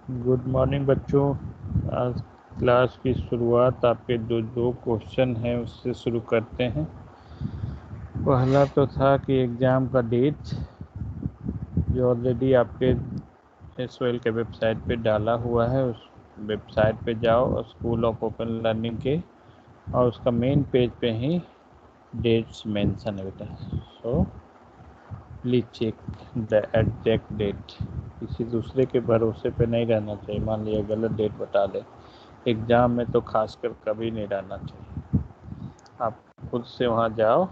Good morning बच्चों। आज class की शुरुआत आपके दो क्वेश्चन हैं उससे शुरू करते हैं। पहला तो था कि एग्ज़ाम का डेट जो ऑलरेडी आपके SOL के वेबसाइट पे डाला हुआ है, उस वेबसाइट पे जाओ और स्कूल ऑफ ओपन लर्निंग के, और उसका मेन पेज पे ही डेट्स मेंशन है बेटा। So please check the exact date. किसी दूसरे के भरोसे पे नहीं रहना चाहिए। मान लिया गलत डेट बता दे एग्ज़ाम में, तो खासकर कभी नहीं रहना चाहिए। आप खुद से वहाँ जाओ,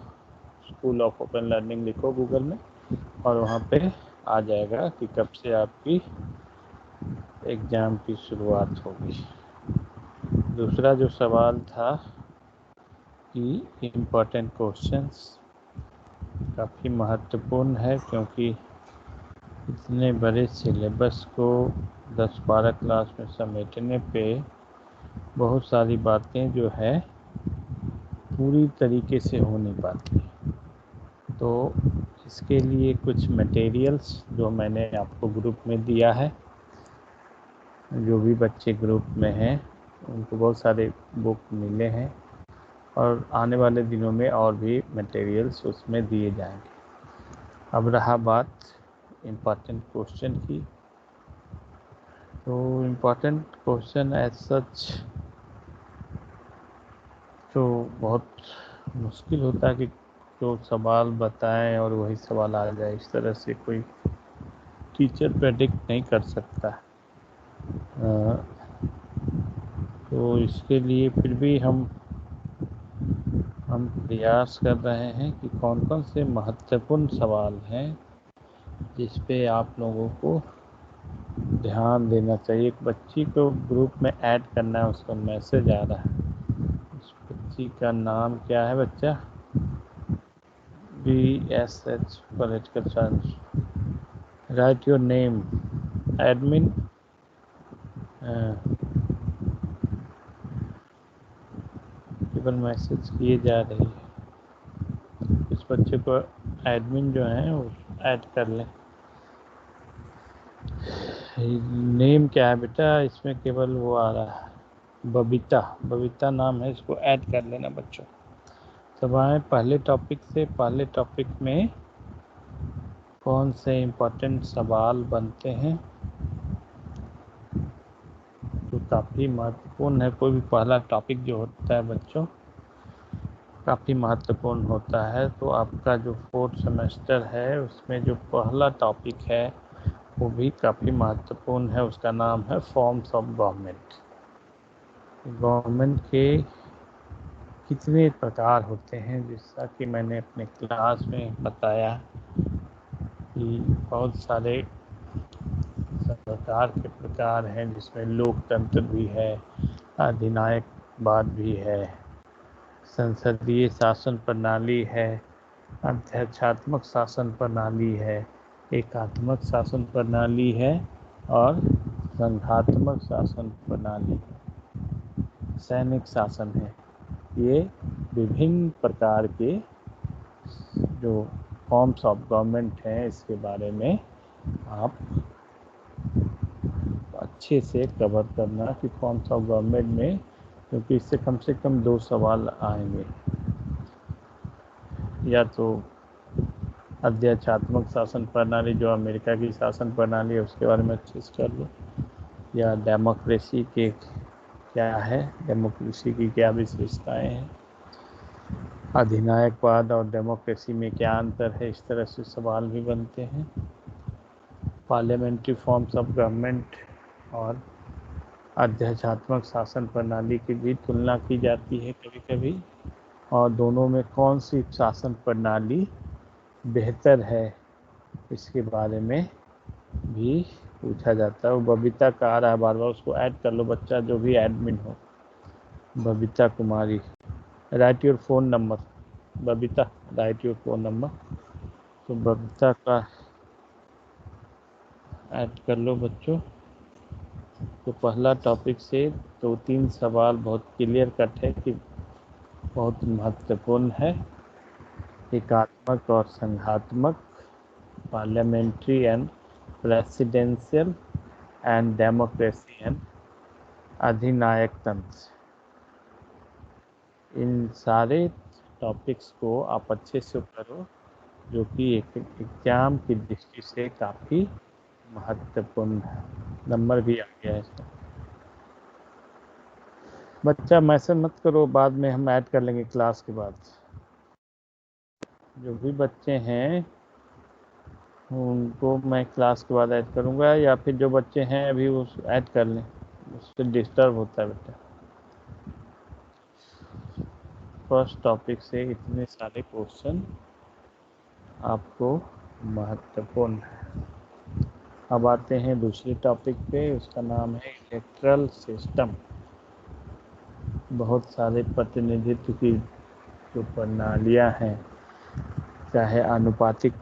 स्कूल ऑफ ओपन लर्निंग लिखो गूगल में, और वहाँ पे आ जाएगा कि कब से आपकी एग्ज़ाम की शुरुआत होगी। दूसरा जो सवाल था कि इम्पोर्टेंट क्वेश्चंस काफ़ी महत्वपूर्ण है, क्योंकि इतने बड़े सिलेबस को 10-12 क्लास में समेटने पे बहुत सारी बातें जो है पूरी तरीके से हो नहीं पाती। तो इसके लिए कुछ मटेरियल्स जो मैंने आपको ग्रुप में दिया है, जो भी बच्चे ग्रुप में हैं उनको बहुत सारे बुक मिले हैं, और आने वाले दिनों में और भी मटेरियल्स उसमें दिए जाएंगे। अब रहा बात इम्पोर्टेंट क्वेश्चन की, तो इम्पोर्टेंट क्वेश्चन एज सच तो बहुत मुश्किल होता है कि जो सवाल बताएं और वही सवाल आ जाए, इस तरह से कोई टीचर प्रेडिक्ट नहीं कर सकता। तो इसके लिए फिर भी हम प्रयास कर रहे हैं कि कौन कौन से महत्वपूर्ण सवाल हैं जिस पे आप लोगों को ध्यान देना चाहिए। एक बच्ची को ग्रुप में ऐड करना है, उसका मैसेज आ रहा है। उस बच्ची का नाम क्या है बच्चा? BSH political science. Right your name admin. केवल मैसेज किए जा रही है। इस बच्चे को एडमिन जो है वो ऐड कर लें। नेम क्या है बेटा? इसमें केवल वो आ रहा है बबीता नाम है, इसको ऐड कर लेना बच्चों। तब आए पहले टॉपिक से। पहले टॉपिक में कौन से इम्पोर्टेंट सवाल बनते हैं तो काफ़ी महत्वपूर्ण है। कोई भी पहला टॉपिक जो होता है बच्चों काफ़ी महत्वपूर्ण होता है। तो आपका जो 4th सेमेस्टर है उसमें जो पहला टॉपिक है वो भी काफ़ी महत्वपूर्ण है। उसका नाम है फॉर्म्स ऑफ गवर्नमेंट। गवर्नमेंट के कितने प्रकार होते हैं, जैसा कि मैंने अपने क्लास में बताया कि बहुत सारे सरकार के प्रकार हैं, जिसमें लोकतंत्र भी है, अधिनायकवाद भी है, संसदीय शासन प्रणाली है, अध्यक्षात्मक शासन प्रणाली है, एकात्मक शासन प्रणाली है, और संघात्मक शासन प्रणाली, सैनिक शासन है। ये विभिन्न प्रकार के जो फॉर्म्स ऑफ गवर्नमेंट हैं, इसके बारे में आप अच्छे से कवर करना कि फॉर्म्स ऑफ गवर्नमेंट में, क्योंकि इससे कम से कम 2 सवाल आएंगे। या तो अध्यक्षात्मक शासन प्रणाली जो अमेरिका की शासन प्रणाली है उसके बारे में अच्छे से कर लो, या डेमोक्रेसी के क्या है, डेमोक्रेसी की क्या विशेषताएं हैं, अधिनायकवाद और डेमोक्रेसी में क्या अंतर है, इस तरह से सवाल भी बनते हैं। पार्लियामेंट्री फॉर्म्स ऑफ गवर्नमेंट और अध्यक्षात्मक शासन प्रणाली की भी तुलना की जाती है कभी कभी, और दोनों में कौन सी शासन प्रणाली बेहतर है इसके बारे में भी पूछा जाता है। वो बबीता का आ रहा है बार बार, उसको ऐड कर लो बच्चा जो भी एडमिन हो। Babita Kumari, right your phone number. Babita right your phone number. तो बबीता का ऐड कर लो बच्चों। तो पहला टॉपिक से 2-3 सवाल बहुत क्लियर कट है कि बहुत महत्वपूर्ण है। एकात्मक और संघात्मक, parliamentary and presidential, and democracy and अधिनायक तंत्र। इन सारे टॉपिक्स को आप अच्छे से करो, जो कि एक एग्जाम की दृष्टि से काफ़ी महत्वपूर्ण है। नंबर भी आ गया है इसका। बच्चा मैसेज मत करो, बाद में हम ऐड कर लेंगे क्लास के बाद। जो भी बच्चे हैं उनको मैं क्लास के बाद ऐड करूँगा, या फिर जो बच्चे हैं अभी उस ऐड कर लें, उससे डिस्टर्ब होता है बेटा। फर्स्ट टॉपिक से इतने सारे क्वेश्चन आपको महत्वपूर्ण है। अब आते हैं दूसरे टॉपिक पे, उसका नाम है इलेक्ट्रल सिस्टम। बहुत सारे प्रतिनिधित्व की जो प्रणालियाँ हैं, चाहे आनुपातिक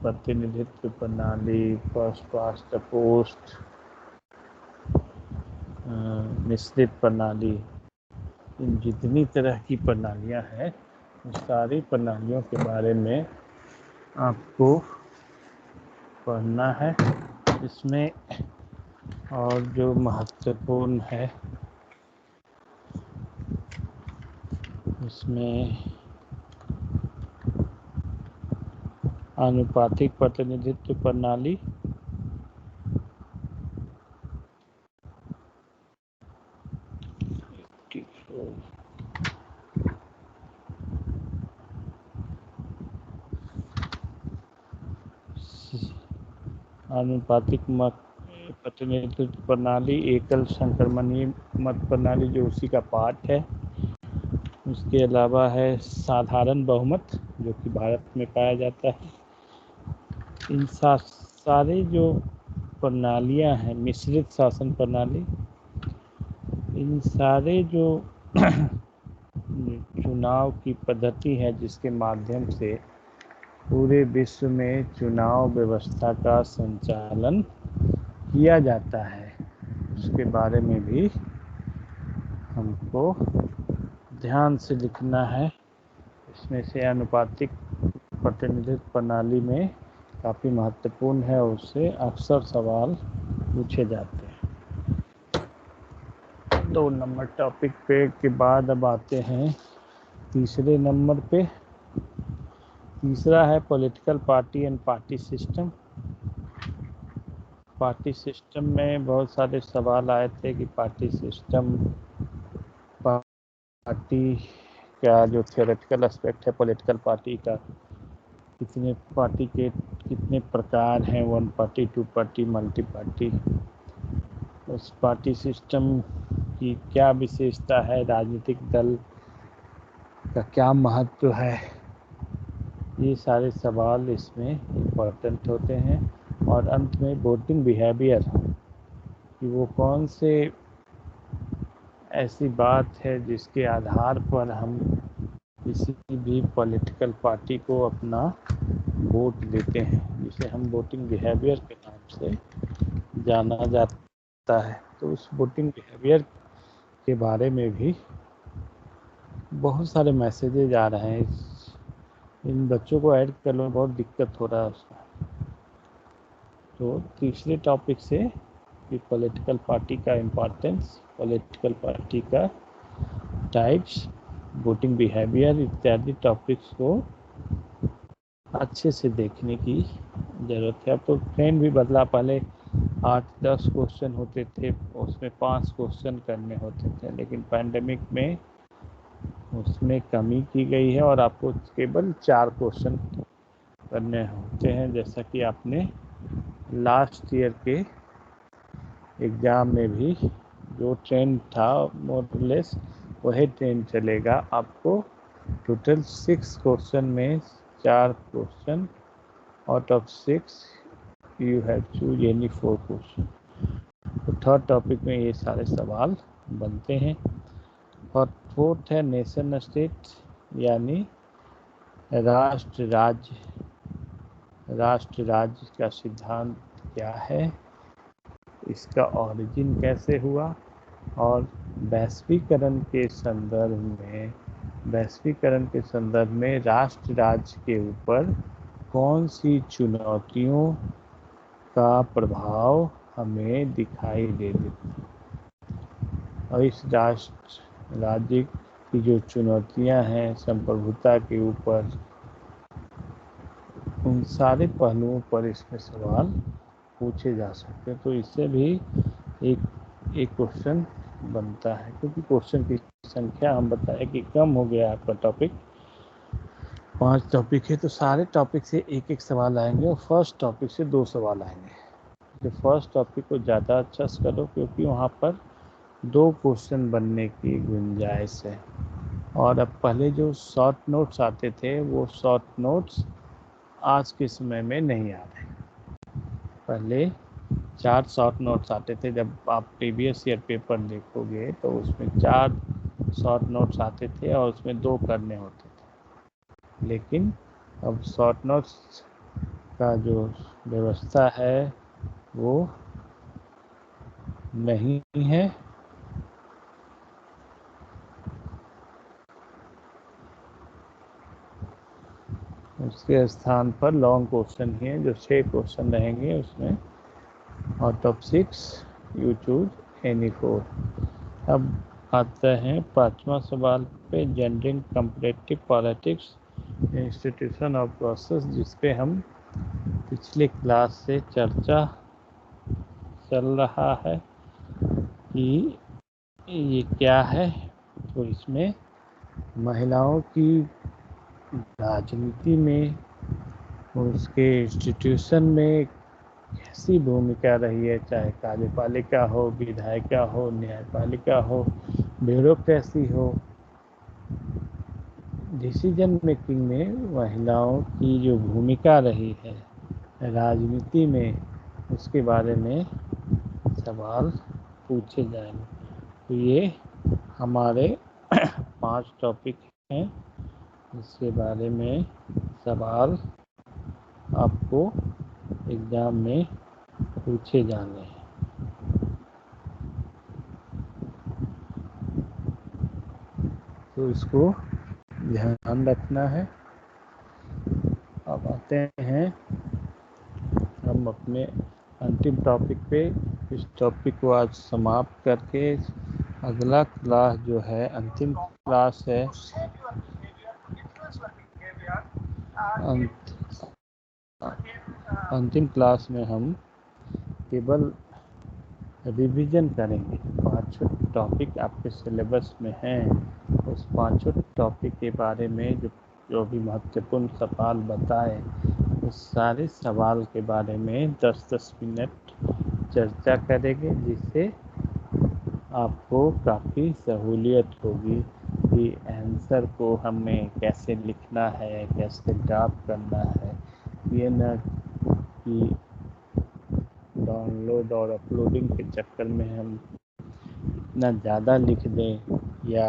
प्रतिनिधित्व प्रणाली, फर्स्ट पास्ट द पोस्ट, मिश्रित प्रणाली, इन जितनी तरह की प्रणालियाँ हैं उन सारी प्रणालियों के बारे में आपको पढ़ना है इसमें। और जो महत्वपूर्ण है इसमें आनुपातिक प्रतिनिधित्व प्रणाली, आनुपातिक प्रतिनिधित्व प्रणाली, एकल संक्रमणीय मत प्रणाली जो उसी का पार्ट है। उसके अलावा है साधारण बहुमत, जो कि भारत में पाया जाता है। इन सारे जो प्रणालियां हैं, मिश्रित शासन प्रणाली, इन सारे जो चुनाव की पद्धति है जिसके माध्यम से पूरे विश्व में चुनाव व्यवस्था का संचालन किया जाता है, उसके बारे में भी हमको ध्यान से लिखना है। इसमें से आनुपातिक प्रतिनिधित्व प्रणाली में काफ़ी महत्वपूर्ण है, उससे अक्सर सवाल पूछे जाते हैं। 2 नंबर टॉपिक पे के बाद अब आते हैं तीसरे नंबर पे। तीसरा है political party and party system. Party system में बहुत सारे सवाल आए थे कि पार्टी सिस्टम, पार्टी का जो थियोरेटिकल एस्पेक्ट है पॉलिटिकल पार्टी का, कितने पार्टी के कितने प्रकार हैं, 1 पार्टी, 2 पार्टी, मल्टी पार्टी, उस पार्टी सिस्टम की क्या विशेषता है, राजनीतिक दल का क्या महत्व है, ये सारे सवाल इसमें इम्पोर्टेंट होते हैं। और अंत में वोटिंग बिहेवियर, कि वो कौन से ऐसी बात है जिसके आधार पर हम किसी भी पॉलिटिकल पार्टी को अपना वोट देते हैं, जिसे हम वोटिंग बिहेवियर के नाम से जाना जाता है। तो उस वोटिंग बिहेवियर के बारे में भी बहुत सारे मैसेजेज आ रहे हैं। इन बच्चों को ऐड करने में बहुत दिक्कत हो रहा है उसमें। तो तीसरे टॉपिक से कि पॉलिटिकल पार्टी का इम्पोर्टेंस, पॉलिटिकल पार्टी का टाइप्स, वोटिंग बिहेवियर इत्यादि टॉपिक्स को अच्छे से देखने की ज़रूरत है। अब तो ट्रेंड भी बदला, पहले 8-10 क्वेश्चन होते थे, उसमें 5 क्वेश्चन करने होते थे, लेकिन पैंडेमिक में उसमें कमी की गई है और आपको केवल 4 क्वेश्चन करने होते हैं। जैसा कि आपने लास्ट ईयर के एग्ज़ाम में भी जो ट्रेंड था मोरलेस वही ट्रेंड चलेगा। आपको टोटल 6 क्वेश्चन में 4 question out of 6 you have choose any 4 question. तो थर्ड टॉपिक में ये सारे सवाल बनते हैं। और फोर्थ है नेशन स्टेट, यानी राष्ट्र राज्य। राष्ट्र राज्य का सिद्धांत क्या है, इसका ऑरिजिन कैसे हुआ, और वैश्वीकरण के संदर्भ में राष्ट्र राज्य के ऊपर कौन सी चुनौतियों का प्रभाव हमें दिखाई दे देती। और इस राज्य की जो चुनौतियां हैं संप्रभुता के ऊपर, उन सारे पहलुओं पर इसमें सवाल पूछे जा सकते हैं। तो इससे भी एक क्वेश्चन बनता है, क्योंकि क्वेश्चन की संख्या हम बताएं कि कम हो गया आपका टॉपिक, 5 टॉपिक है तो सारे टॉपिक से एक सवाल आएंगे और फर्स्ट टॉपिक से 2 सवाल आएंगे। तो फर्स्ट टॉपिक को ज़्यादा अच्छा से करो, क्योंकि वहाँ पर 2 क्वेश्चन बनने की गुंजाइश है। और अब पहले जो शॉर्ट नोट्स आते थे वो शॉर्ट नोट्स आज के समय में नहीं आ रहे। पहले 4 शॉर्ट नोट्स आते थे। जब आप प्रीवियस ईयर पेपर देखोगे तो उसमें 4 शॉर्ट नोट्स आते थे और उसमें 2 करने होते थे। लेकिन अब शॉर्ट नोट्स का जो व्यवस्था है वो नहीं है। उसके स्थान पर लॉन्ग क्वेश्चन ही है, जो 6 क्वेश्चन रहेंगे उसमें। Out of 6 you choose any 4। अब आते हैं 5वां सवाल पे, gendering comparative politics institution of process, जिस पे हम पिछले क्लास से चर्चा चल रहा है कि ये क्या है। तो इसमें महिलाओं की राजनीति में, उसके इंस्टीट्यूशन में कैसी भूमिका रही है, चाहे कार्यपालिका हो, विधायिका हो, न्यायपालिका हो, ब्यूरोक्रेसी हो, डिसीजन मेकिंग में महिलाओं की जो भूमिका रही है राजनीति में, उसके बारे में सवाल पूछे जाएंगे। तो ये हमारे 5 टॉपिक हैं, इसके बारे में सवाल आपको एग्जाम में पूछे जाने हैं। तो इसको ध्यान रखना है। अब आते हैं हम अपने अंतिम टॉपिक पे। इस टॉपिक को आज समाप्त करके अगला क्लास जो है, अंतिम क्लास है, अंतिम क्लास में हम केवल रिवीजन करेंगे। 5 टॉपिक आपके सिलेबस में हैं, उस 5 टॉपिक के बारे में जो भी महत्वपूर्ण सवाल बताए, उस सारे सवाल के बारे में 10-10 मिनट चर्चा करेंगे, जिससे आपको काफ़ी सहूलियत होगी कि आंसर को हमें कैसे लिखना है, कैसे ड्राफ्ट करना है। ये न कि डाउनलोड और अपलोडिंग के चक्कर में हम इतना ज़्यादा लिख दें या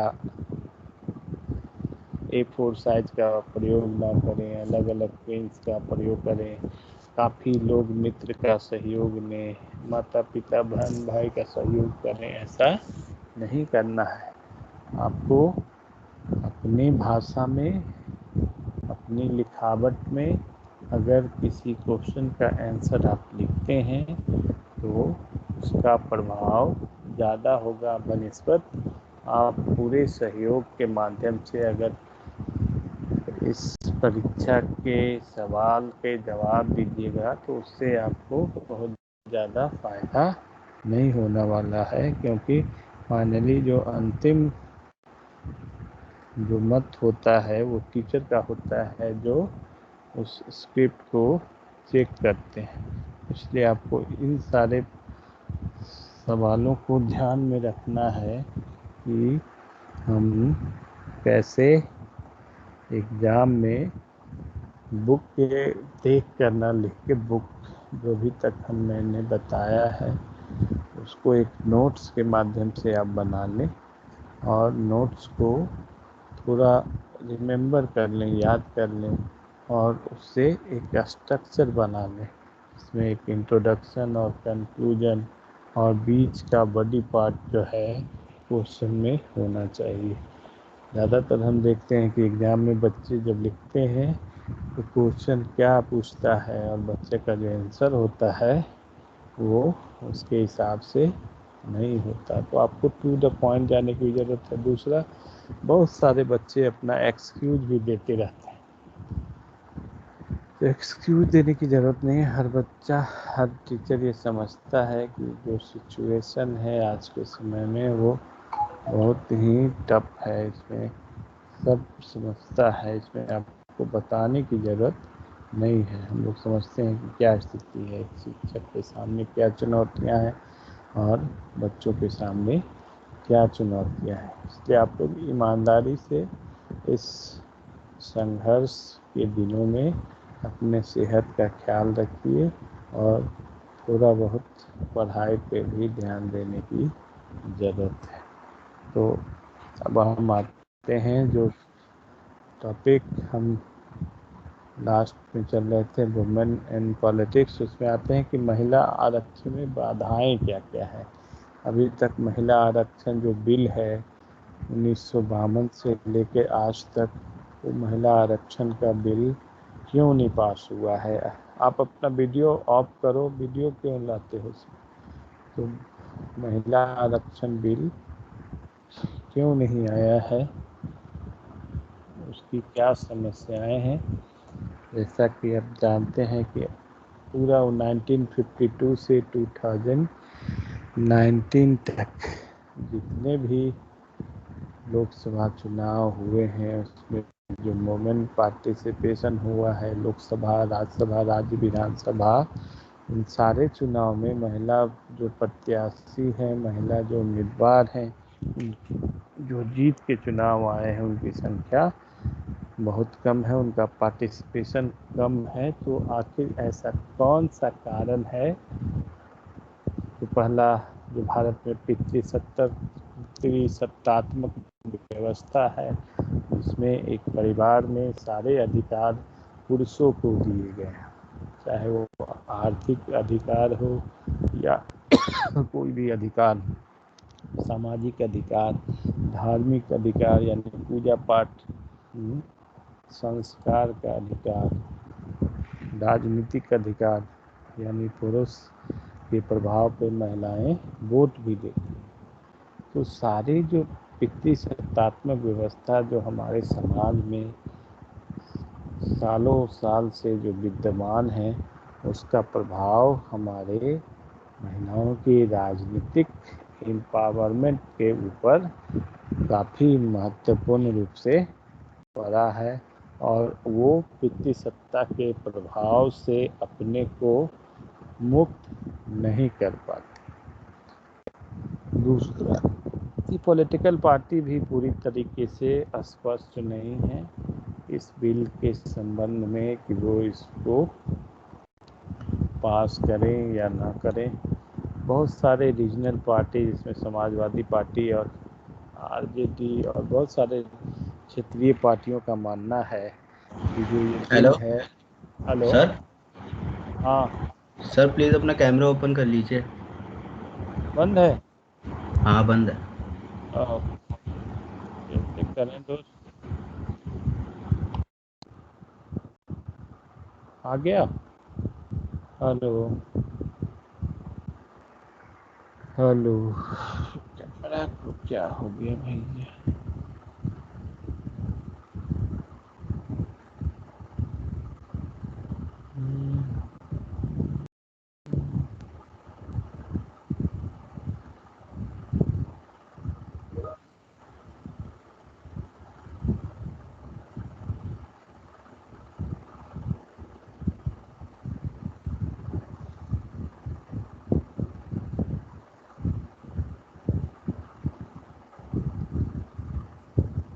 A4 साइज का प्रयोग ना करें, अलग अलग पेन्स का प्रयोग करें। काफ़ी लोग मित्र का सहयोग लें, माता पिता बहन भाई का सहयोग करें, ऐसा नहीं करना है। आपको अपनी भाषा में, अपनी लिखावट में अगर किसी क्वेश्चन का आंसर आप लिखते हैं तो उसका प्रभाव ज़्यादा होगा बनिस्बत आप पूरे सहयोग के माध्यम से अगर इस परीक्षा के सवाल के जवाब दीजिएगा तो उससे आपको बहुत ज़्यादा फ़ायदा नहीं होने वाला है। क्योंकि फाइनली जो अंतिम जो मत होता है वो टीचर का होता है, जो उस स्क्रिप्ट को चेक करते हैं। इसलिए आपको इन सारे सवालों को ध्यान में रखना है कि हम कैसे एग्ज़ाम में बुक के देख कर ना लिख के, बुक जो भी तक मैंने बताया है उसको एक नोट्स के माध्यम से आप बना लें और नोट्स को थोड़ा रिमेंबर कर लें, याद कर लें और उससे एक स्ट्रक्चर बना लें। इसमें एक इंट्रोडक्शन और कंक्लूजन और बीच का बॉडी पार्ट जो है क्वेश्चन में होना चाहिए। ज़्यादातर हम देखते हैं कि एग्ज़ाम में बच्चे जब लिखते हैं तो क्वेश्चन क्या पूछता है और बच्चे का जो आंसर होता है वो उसके हिसाब से नहीं होता। तो आपको टू द पॉइंट जाने की ज़रूरत है। दूसरा, बहुत सारे बच्चे अपना एक्सक्यूज भी देते रहते हैं। तो एक्सक्यूज देने की ज़रूरत नहीं है। हर बच्चा, हर टीचर ये समझता है कि जो सिचुएशन है आज के समय में वो बहुत ही टफ है। इसमें सब समझता है, इसमें आपको बताने की ज़रूरत नहीं है। हम लोग समझते हैं कि क्या स्थिति है, शिक्षक के सामने क्या चुनौतियां हैं और बच्चों के सामने क्या चुनौतियां हैं। इसलिए आप लोग ईमानदारी से इस संघर्ष के दिनों में अपने सेहत का ख्याल रखिए और थोड़ा बहुत पढ़ाई पे भी ध्यान देने की ज़रूरत है। तो अब हम आते हैं जो टॉपिक हम लास्ट में चल रहे थे, वुमेन इन पॉलिटिक्स, उसमें आते हैं कि महिला आरक्षण में बाधाएं क्या क्या है। अभी तक महिला आरक्षण जो बिल है 1952 से लेकर आज तक, वो महिला आरक्षण का बिल क्यों नहीं पास हुआ है। आप अपना वीडियो ऑफ करो, वीडियो क्यों लाते हो। तो महिला आरक्षण बिल क्यों नहीं आया है, उसकी क्या समस्याएं हैं। जैसा कि आप जानते हैं कि पूरा 1952 से 2019 तक जितने भी लोकसभा चुनाव हुए हैं उसमें जो वुमेन पार्टिसिपेशन हुआ है, लोकसभा, राज्यसभा, राज्य विधानसभा, इन सारे चुनाव में महिला जो प्रत्याशी हैं, महिला जो उम्मीदवार हैं, जो जीत के चुनाव आए हैं, उनकी संख्या बहुत कम है, उनका पार्टिसिपेशन कम है। तो आखिर ऐसा कौन सा कारण है। तो पहला, जो भारत में पितृसत्तात्मक व्यवस्था है, जिसमें एक परिवार में सारे अधिकार पुरुषों को दिए गए हैं, चाहे वो आर्थिक अधिकार हो या कोई भी अधिकार, सामाजिक अधिकार, धार्मिक अधिकार यानी पूजा पाठ, संस्कार का अधिकार, राजनीतिक अधिकार यानी पुरुष के प्रभाव पर महिलाएं वोट भी देती हैं। तो सारी जो पितृसत्तात्मक व्यवस्था जो हमारे समाज में सालों साल से जो विद्यमान है, उसका प्रभाव हमारे महिलाओं की राजनीतिक एम्पावरमेंट के ऊपर काफ़ी महत्वपूर्ण रूप से पड़ा है और वो पितृसत्ता के प्रभाव से अपने को मुक्त नहीं कर पाते। दूसरा, ये पॉलिटिकल पार्टी भी पूरी तरीके से स्पष्ट नहीं है इस बिल के संबंध में कि वो इसको पास करें या ना करें। बहुत सारे रीजनल पार्टी, जिसमें समाजवादी पार्टी और आरजेडी और बहुत सारे क्षेत्रीय पार्टियों का मानना है कि जो ये बिल हेलो है। हेलो। सर। हाँ। सर प्लीज़ अपना कैमरा ओपन कर लीजिए। बंद है। हाँ बंद है। कैसे करें दोस्त। आ गया। हेलो। हेलो। कैमरा को क्या हो गया भैया।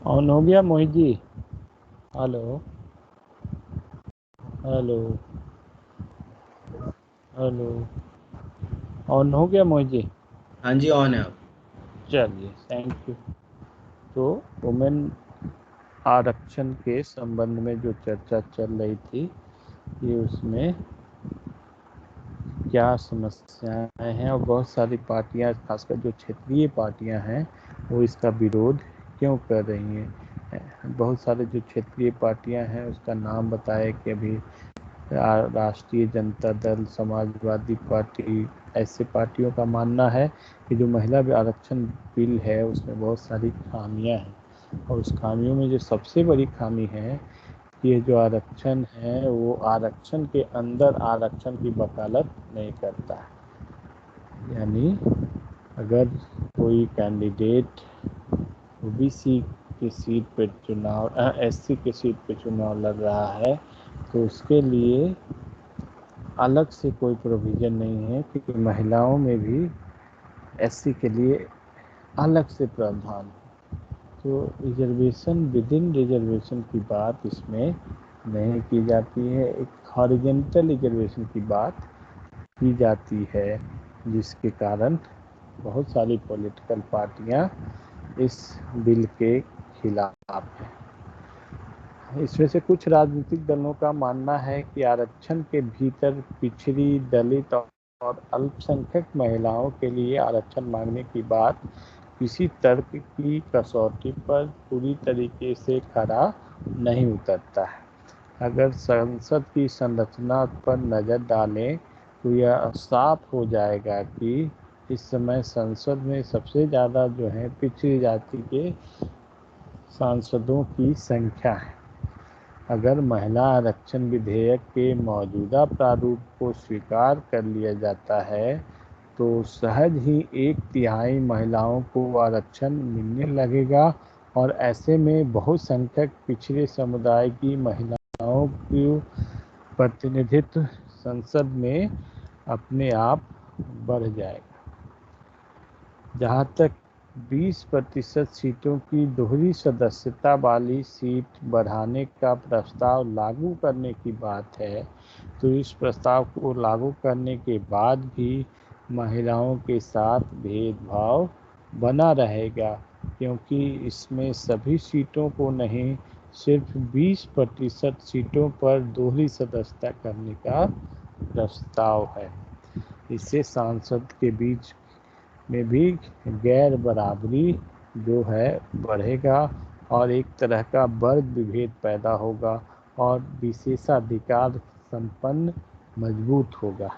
ऑन हो गया Mohit ji. Hello. Hello. Hello. On हो गया मोहित जी। हाँ जी ऑन है अब। चलिए, थैंक यू। तो वुमेन आरक्षण के संबंध में जो चर्चा चल रही थी कि उसमें क्या समस्याएं हैं और बहुत सारी पार्टियां, खासकर जो क्षेत्रीय पार्टियां हैं, वो इसका विरोध क्यों कर रही हैं। बहुत सारे जो क्षेत्रीय पार्टियां हैं उसका नाम बताया कि अभी राष्ट्रीय जनता दल, समाजवादी पार्टी, ऐसे पार्टियों का मानना है कि जो महिला आरक्षण बिल है उसमें बहुत सारी खामियां हैं, और उस खामियों में जो सबसे बड़ी खामी है, ये जो आरक्षण है वो आरक्षण के अंदर आरक्षण की वकालत नहीं करता है। यानी अगर कोई कैंडिडेट ओबीसी की सीट पे चुनाव, एससी की सीट पे चुनाव लड़ रहा है, तो उसके लिए अलग से कोई प्रोविज़न नहीं है, क्योंकि महिलाओं में भी एससी के लिए अलग से प्रावधान है। तो रिजर्वेशन विद इन रिजर्वेशन की बात इसमें नहीं की जाती है, एक हॉरिजेंटल रिजर्वेशन की बात की जाती है, जिसके कारण बहुत सारी पॉलिटिकल पार्टियां इस बिल के खिलाफ हैं। इसमें से कुछ राजनीतिक दलों का मानना है कि आरक्षण के भीतर पिछड़ी, दलित और अल्पसंख्यक महिलाओं के लिए आरक्षण मांगने की बात किसी तर्क की कसौटी पर पूरी तरीके से खरा नहीं उतरता है। अगर संसद की संरचना पर नज़र डालें तो यह साफ हो जाएगा कि इस समय संसद में सबसे ज़्यादा जो है पिछड़ी जाति के सांसदों की संख्या है। अगर महिला आरक्षण विधेयक के मौजूदा प्रारूप को स्वीकार कर लिया जाता है तो सहज ही 1/3 महिलाओं को आरक्षण मिलने लगेगा, और ऐसे में बहुसंख्यक पिछड़े समुदाय की महिलाओं की प्रतिनिधित्व संसद में अपने आप बढ़ जाएगा। जहाँ तक 20% सीटों की दोहरी सदस्यता वाली सीट बढ़ाने का प्रस्ताव लागू करने की बात है, तो इस प्रस्ताव को लागू करने के बाद भी महिलाओं के साथ भेदभाव बना रहेगा, क्योंकि इसमें सभी सीटों को नहीं, सिर्फ 20% सीटों पर दोहरी सदस्यता करने का प्रस्ताव है। इससे सांसद के बीच में भी गैर बराबरी जो है बढ़ेगा, और एक तरह का वर्ग विभेद पैदा होगा, और विशेषाधिकार संपन्न मजबूत होगा,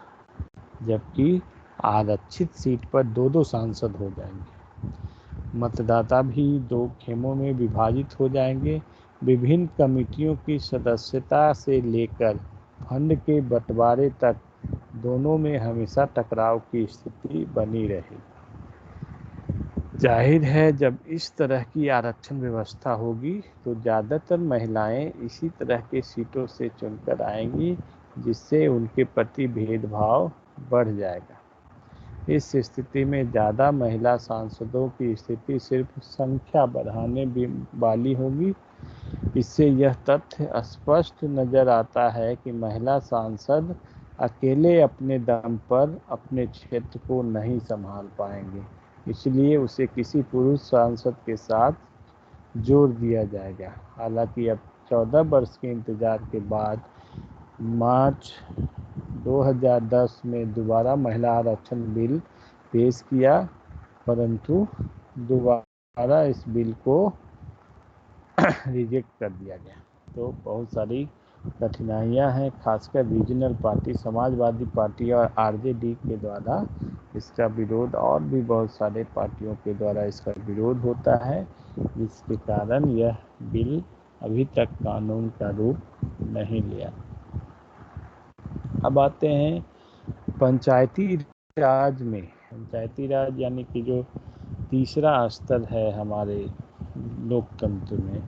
जबकि आरक्षित सीट पर 2-2 सांसद हो जाएंगे। मतदाता भी 2 खेमों में विभाजित हो जाएंगे। विभिन्न कमेटियों की सदस्यता से लेकर फंड के बंटवारे तक दोनों में हमेशा टकराव की स्थिति बनी रहेगी। जाहिर है, जब इस तरह की आरक्षण व्यवस्था होगी तो ज़्यादातर महिलाएं इसी तरह के सीटों से चुनकर आएंगी, जिससे उनके प्रति भेदभाव बढ़ जाएगा। इस स्थिति में ज़्यादा महिला सांसदों की स्थिति सिर्फ संख्या बढ़ाने वाली होगी। इससे यह तथ्य स्पष्ट नज़र आता है कि महिला सांसद अकेले अपने दम पर अपने क्षेत्र को नहीं संभाल पाएंगे, इसलिए उसे किसी पुरुष सांसद के साथ जोड़ दिया जाएगा। हालांकि अब 14 वर्ष के इंतजार के बाद मार्च 2010 में दोबारा महिला आरक्षण बिल पेश किया, परंतु दोबारा इस बिल को रिजेक्ट कर दिया गया। तो बहुत सारी कठिनाइयां हैं, खासकर रीजनल पार्टी, समाजवादी पार्टी और आरजेडी के द्वारा इसका विरोध, और भी बहुत सारे पार्टियों के द्वारा इसका विरोध होता है, जिसके कारण यह बिल अभी तक कानून का रूप नहीं लिया। अब आते हैं पंचायती राज में। पंचायती राज यानी कि जो तीसरा स्तर है हमारे लोकतंत्र में,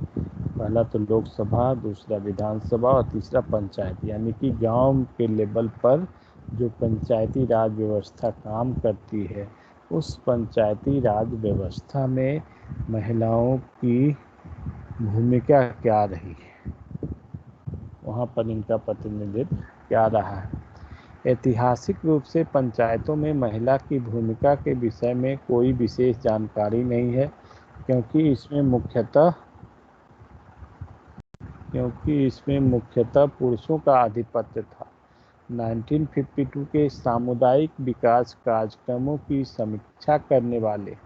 पहला तो लोकसभा, दूसरा विधानसभा और तीसरा पंचायत, यानी कि गांव के लेवल पर जो पंचायती राज व्यवस्था काम करती है, उस पंचायती राज व्यवस्था में महिलाओं की भूमिका क्या रही है, वहाँ पर इनका प्रतिनिधित्व क्या रहा है। ऐतिहासिक रूप से पंचायतों में महिला की भूमिका के विषय में कोई विशेष जानकारी नहीं है, क्योंकि इसमें मुख्यतः पुरुषों का आधिपत्य था। 1952 के सामुदायिक विकास कार्यक्रमों की समीक्षा करने वाले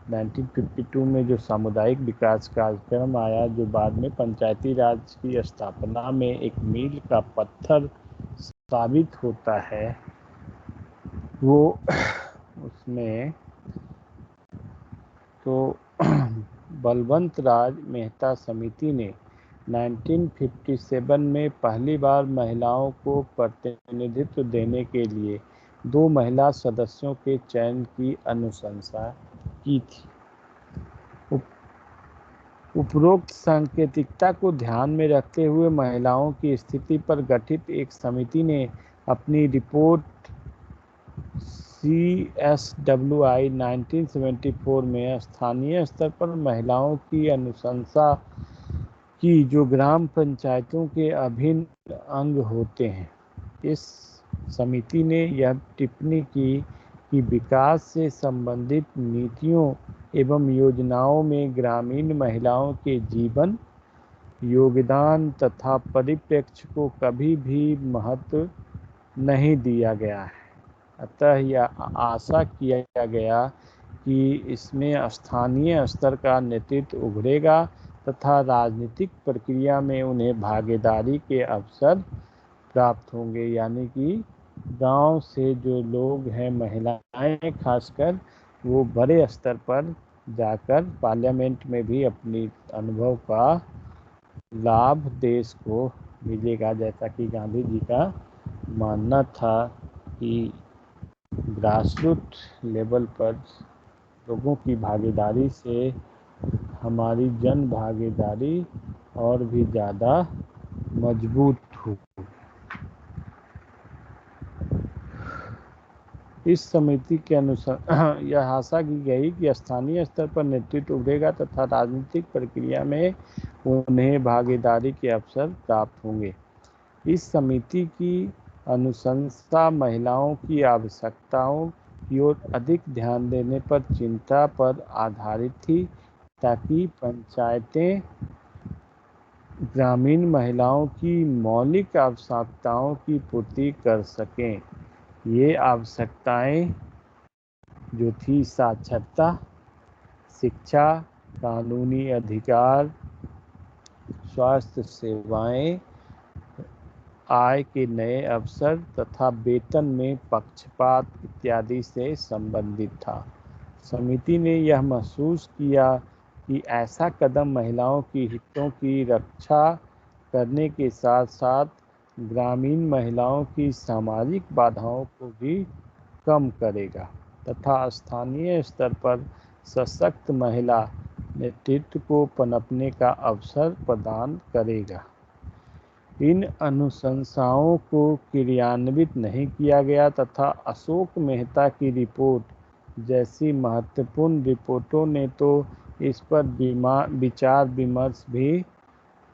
1952 में जो सामुदायिक विकास कार्यक्रम आया, जो बाद में पंचायती राज की स्थापना में एक मील का पत्थर साबित होता है, वो उसमें तो बलवंत राज मेहता समिति ने 1957 में पहली बार महिलाओं को प्रतिनिधित्व देने के लिए 2 महिला सदस्यों के चयन की अनुशंसा की थी। उपरोक्त सांकेतिकता को ध्यान में रखते हुए महिलाओं की स्थिति पर गठित एक समिति ने अपनी रिपोर्ट CSWI 1974 में स्थानीय स्तर पर महिलाओं की अनुशंसा की, जो ग्राम पंचायतों के अभिन्न अंग होते हैं। इस समिति ने यह टिप्पणी की कि विकास से संबंधित नीतियों एवं योजनाओं में ग्रामीण महिलाओं के जीवन, योगदान तथा परिप्रेक्ष्य को कभी भी महत्व नहीं दिया गया है। अतः यह आशा किया गया कि इसमें स्थानीय स्तर का नेतृत्व उभरेगा तथा राजनीतिक प्रक्रिया में उन्हें भागीदारी के अवसर प्राप्त होंगे। यानी कि गांव से जो लोग हैं, महिलाएं खासकर, वो बड़े स्तर पर जाकर पार्लियामेंट में भी अपनी अनुभव का लाभ देश को मिलेगा। जैसा कि गांधी जी का मानना था कि ग्रासरूट लेवल पर लोगों की भागीदारी से हमारी जन भागीदारी और भी ज़्यादा मजबूत हो। इस समिति के अनुसार यह आशा की गई कि स्थानीय स्तर पर नेतृत्व उभरेगा तथा राजनीतिक प्रक्रिया में उन्हें भागीदारी के अवसर प्राप्त होंगे। इस समिति की अनुशंसा महिलाओं की आवश्यकताओं की ओर अधिक ध्यान देने पर चिंता पर आधारित थी, ताकि पंचायतें ग्रामीण महिलाओं की मौलिक आवश्यकताओं की पूर्ति कर सकें। ये आवश्यकताएं जो थी साक्षरता, शिक्षा, कानूनी अधिकार, स्वास्थ्य सेवाएं, आय के नए अवसर तथा वेतन में पक्षपात इत्यादि से संबंधित था। समिति ने यह महसूस किया कि ऐसा कदम महिलाओं की हितों की रक्षा करने के साथ साथ ग्रामीण महिलाओं की सामाजिक बाधाओं को भी कम करेगा तथा स्थानीय स्तर पर सशक्त महिला नेतृत्व को पनपने का अवसर प्रदान करेगा। इन अनुशंसाओं को क्रियान्वित नहीं किया गया तथा अशोक मेहता की रिपोर्ट जैसी महत्वपूर्ण रिपोर्टों ने तो इस पर विचार विमर्श भी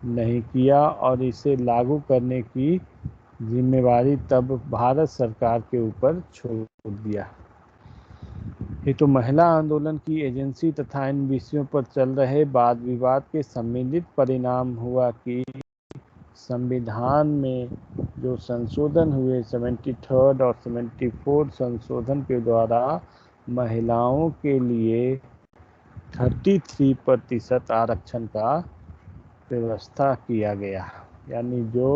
नहीं किया और इसे लागू करने की जिम्मेवारी तब भारत सरकार के ऊपर छोड़ दिया। ये तो महिला आंदोलन की एजेंसी तथा इन विषयों पर चल रहे वाद विवाद के सम्मिलित परिणाम हुआ कि संविधान में जो संशोधन हुए 73 और 74 संशोधन के द्वारा महिलाओं के लिए 33% आरक्षण का व्यवस्था किया गया। यानी जो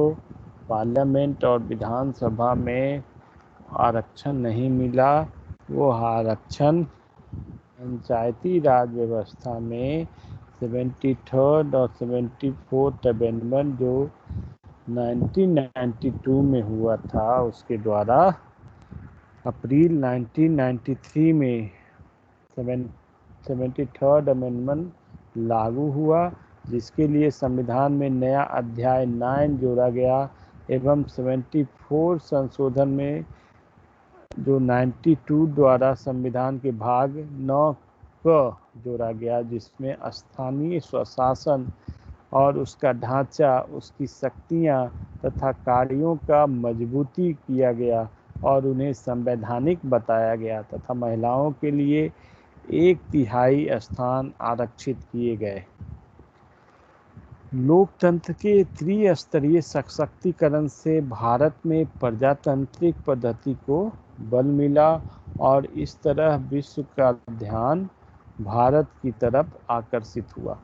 पार्लियामेंट और विधानसभा में आरक्षण नहीं मिला, वो आरक्षण पंचायती राज व्यवस्था में 73 और 74 अमेंडमेंट जो 1992 में हुआ था, उसके द्वारा अप्रैल 1993 में 73 अमेंडमेंट लागू हुआ, जिसके लिए संविधान में नया अध्याय 9 जोड़ा गया एवं 74 संशोधन में जो 92 द्वारा संविधान के भाग 9 को जोड़ा गया, जिसमें स्थानीय स्वशासन और उसका ढांचा, उसकी शक्तियां तथा कार्यों का मजबूती किया गया और उन्हें संवैधानिक बताया गया तथा महिलाओं के लिए 1/3 स्थान आरक्षित किए गए। लोकतंत्र के त्रिस्तरीय सशक्तिकरण से भारत में प्रजातांत्रिक पद्धति को बल मिला और इस तरह विश्व का ध्यान भारत की तरफ आकर्षित हुआ।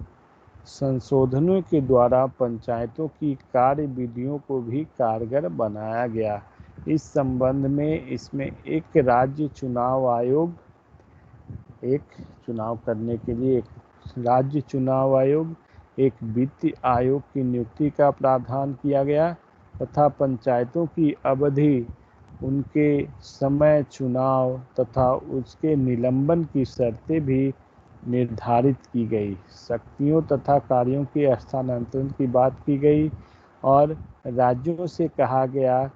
संशोधनों के द्वारा पंचायतों की कार्य विधियों को भी कारगर बनाया गया। इस संबंध में इसमें एक राज्य चुनाव आयोग, एक चुनाव करने के लिए एक राज्य चुनाव आयोग, एक वित्त आयोग की नियुक्ति का प्रावधान किया गया तथा पंचायतों की अवधि, उनके समय, चुनाव तथा उसके निलंबन की शर्तें भी निर्धारित की गई। शक्तियों तथा कार्यों के हस्तांतरण की बात की गई और राज्यों से कहा गया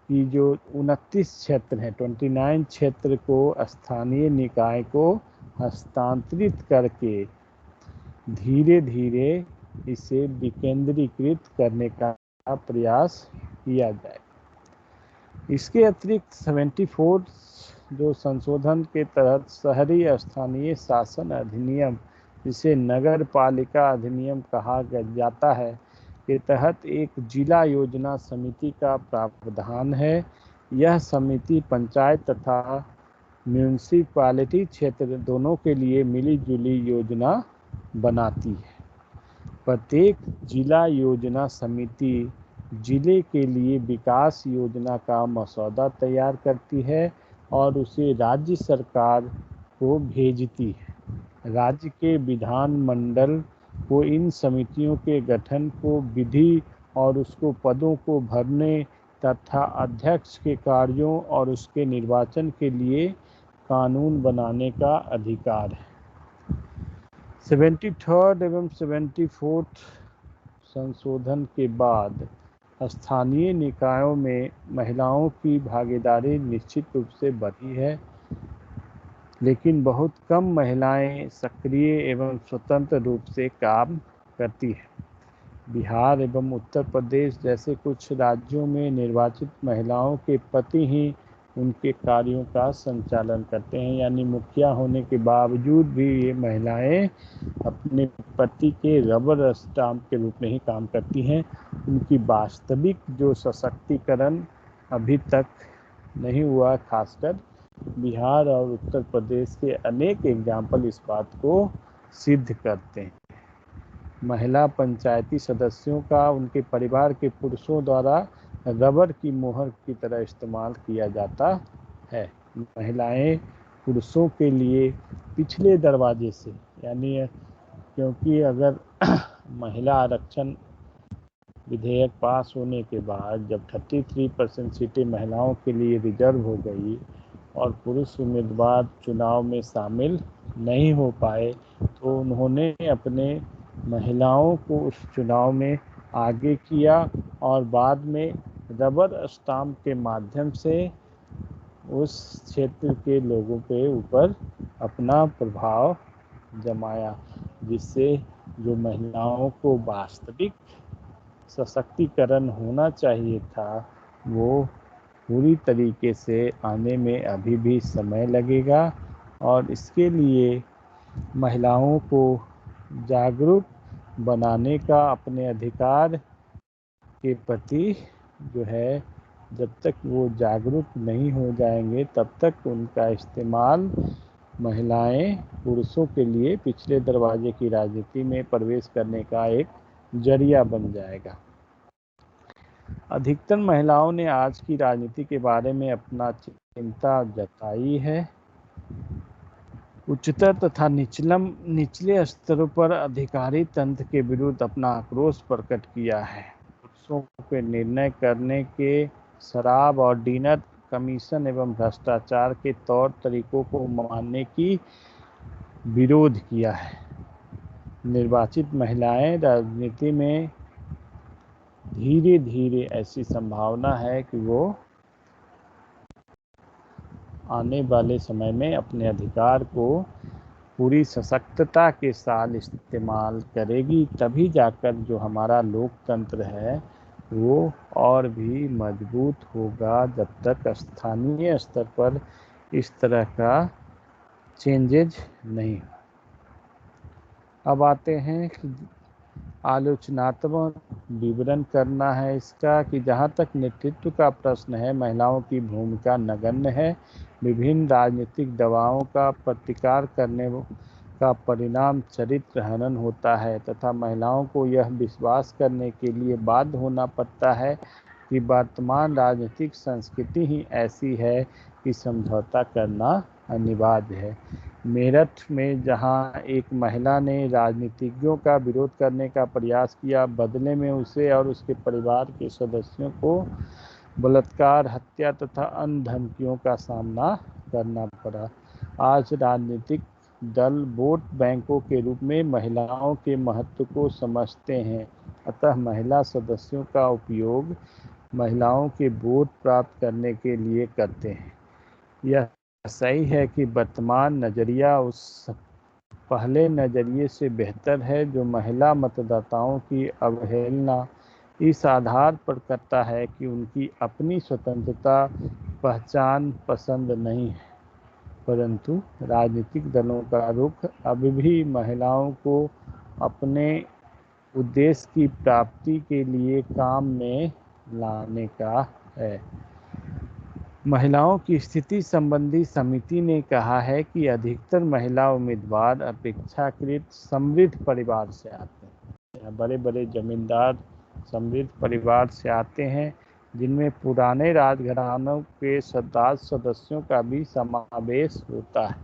कि जो 29 क्षेत्र हैं, 29 क्षेत्र को स्थानीय निकाय को हस्तांतरित करके धीरे धीरे इसे विकेंद्रीकृत करने का प्रयास किया जाए। इसके अतिरिक्त 74 जो संशोधन के तहत शहरी स्थानीय शासन अधिनियम, जिसे नगर पालिका अधिनियम कहा जाता है, के तहत एक जिला योजना समिति का प्रावधान है। यह समिति पंचायत तथा म्यूनिसिपैलिटी क्षेत्र दोनों के लिए मिली-जुली योजना बनाती है। प्रत्येक जिला योजना समिति जिले के लिए विकास योजना का मसौदा तैयार करती है और उसे राज्य सरकार को भेजती है। राज्य के विधानमंडल को इन समितियों के गठन को, विधि और उसको पदों को भरने तथा अध्यक्ष के कार्यों और उसके निर्वाचन के लिए कानून बनाने का अधिकार है। 73 एवं 74 संशोधन के बाद स्थानीय निकायों में महिलाओं की भागीदारी निश्चित रूप से बढ़ी है, लेकिन बहुत कम महिलाएं सक्रिय एवं स्वतंत्र रूप से काम करती हैं। बिहार एवं उत्तर प्रदेश जैसे कुछ राज्यों में निर्वाचित महिलाओं के पति ही उनके कार्यों का संचालन करते हैं, यानी मुखिया होने के बावजूद भी ये महिलाएं अपने पति के रबर स्टाम्प के रूप में ही काम करती हैं। उनकी वास्तविक जो सशक्तिकरण अभी तक नहीं हुआ, खासकर बिहार और उत्तर प्रदेश के अनेक एग्जाम्पल इस बात को सिद्ध करते हैं। महिला पंचायती सदस्यों का उनके परिवार के पुरुषों द्वारा रबर की मोहर की तरह इस्तेमाल किया जाता है। महिलाएं पुरुषों के लिए पिछले दरवाजे से, यानी क्योंकि अगर महिला आरक्षण विधेयक पास होने के बाद जब 33% सीटें महिलाओं के लिए रिजर्व हो गई और पुरुष उम्मीदवार चुनाव में शामिल नहीं हो पाए, तो उन्होंने अपने महिलाओं को उस चुनाव में आगे किया और बाद में रबर स्टाम्प के माध्यम से उस क्षेत्र के लोगों के ऊपर अपना प्रभाव जमाया, जिससे जो महिलाओं को वास्तविक सशक्तिकरण होना चाहिए था वो पूरी तरीके से आने में अभी भी समय लगेगा। और इसके लिए महिलाओं को जागरूक बनाने का, अपने अधिकार के प्रति जो है, जब तक वो जागरूक नहीं हो जाएंगे तब तक उनका इस्तेमाल महिलाएं पुरुषों के लिए पिछले दरवाजे की राजनीति में प्रवेश करने का एक जरिया बन जाएगा। अधिकतर महिलाओं ने आज की राजनीति के बारे में अपना चिंता जताई है। उच्चतर तथा निचले स्तरों पर अधिकारी तंत्र के विरुद्ध अपना आक्रोश प्रकट किया है। पुरुषों के निर्णय करने के शराब और डिनर कमीशन एवं भ्रष्टाचार के तौर तरीकों को मानने की विरोध किया है। निर्वाचित महिलाएं राजनीति में धीरे धीरे ऐसी संभावना है कि वो आने वाले समय में अपने अधिकार को पूरी सशक्तता के साथ इस्तेमाल करेगी, तभी जाकर जो हमारा लोकतंत्र है वो और भी मजबूत होगा। जब तक स्थानीय स्तर पर इस तरह का चेंजेज नहीं। अब आते हैं कि आलोचनात्मक विवरण करना है इसका, कि जहाँ तक नेतृत्व का प्रश्न है, महिलाओं की भूमिका नगण्य है। विभिन्न राजनीतिक दबावों का प्रतिकार करने का परिणाम चरित्र हनन होता है तथा महिलाओं को यह विश्वास करने के लिए बाध्य होना पड़ता है कि वर्तमान राजनीतिक संस्कृति ही ऐसी है कि समझौता करना अनिवार्य है। मेरठ में जहां एक महिला ने राजनीतिज्ञों का विरोध करने का प्रयास किया, बदले में उसे और उसके परिवार के सदस्यों को बलात्कार, हत्या तथा अन्य धमकियों का सामना करना पड़ा। आज राजनीतिक दल वोट बैंकों के रूप में महिलाओं के महत्व को समझते हैं, अतः महिला सदस्यों का उपयोग महिलाओं के वोट प्राप्त करने के लिए करते हैं। यह सही है कि वर्तमान नज़रिया उस पहले नज़रिए से बेहतर है जो महिला मतदाताओं की अवहेलना इस आधार पर करता है कि उनकी अपनी स्वतंत्रता पहचान पसंद नहीं है, परंतु राजनीतिक दलों का रुख अभी भी महिलाओं को अपने उद्देश्य की प्राप्ति के लिए काम में लाने का है। महिलाओं की स्थिति संबंधी समिति ने कहा है कि अधिकतर महिला उम्मीदवार अपेक्षाकृत समृद्ध परिवार से आते हैं। बड़े बड़े जमींदार समृद्ध परिवार से आते हैं, जिनमें पुराने राजघरानों के 7 सदस्यों का भी समावेश होता है।